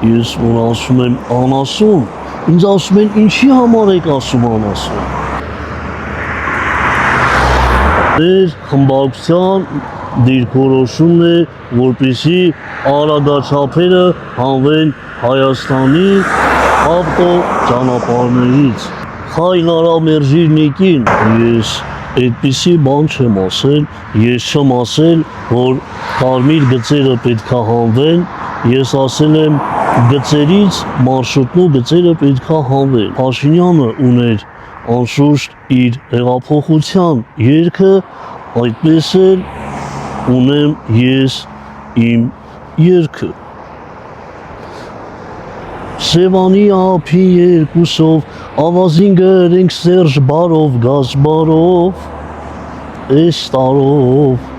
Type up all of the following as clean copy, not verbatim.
Ես որ ասում եմ անասուն, ինձ ասում են ինչի համար եք ասում անասուն։ Մեր խմբակցության դիրքորոշումն է, որպեսզի արագաչափերը հանվեն Հայաստանի ավտոճանապարհներից։ Խայն արա մերժիրնիկին, ես այդպիսի բան չեմ ասել, ես չեմ ասել, որ կարմիր գծերը պետքա հանվեն, ես ասել եմ գծերից մարշրուտնու գծերը պետքա հանվեն։ Փաշինյանը ուներ անշուշտ իր հեղափոխության երգը, այդպես էլ ունեմ ես իմ երգը։ Սևանի ափի երկուսով ավազին գրենք Սերժ բարով, գազ բարով, այս տարով,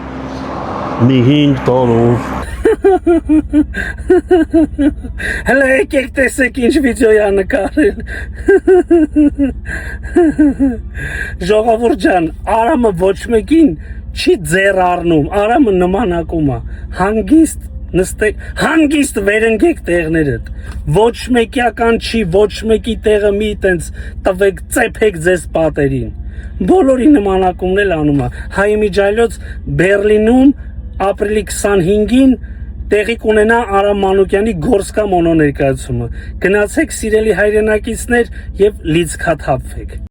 մի 5 տարով։ Հələ եկեք տեսեք ինչ վիդեոյա նկարել։ Ժողովուրդ ջան, Արամը ոչ մեկին չի ձեռ առնում, Արամը նմանակում է, հանգիստ նստեք, հանգիստ վերընկեք տեղներդ, ոչ մեկյական չի, ոչ մեկի տեղը մի տենց տվեք, ծեփեք ձեզ պատերին, բոլորի նմանակումն էլ անում է, Հայ Միջայլոց Բերլինում ապրիլի 25-ին տեղի կունենա Արամ Մանուկյանի Գորսկա մոնո ներկայացումը, գնացեք սիրելի հայրենակիցներ և լիցքաթափվեք։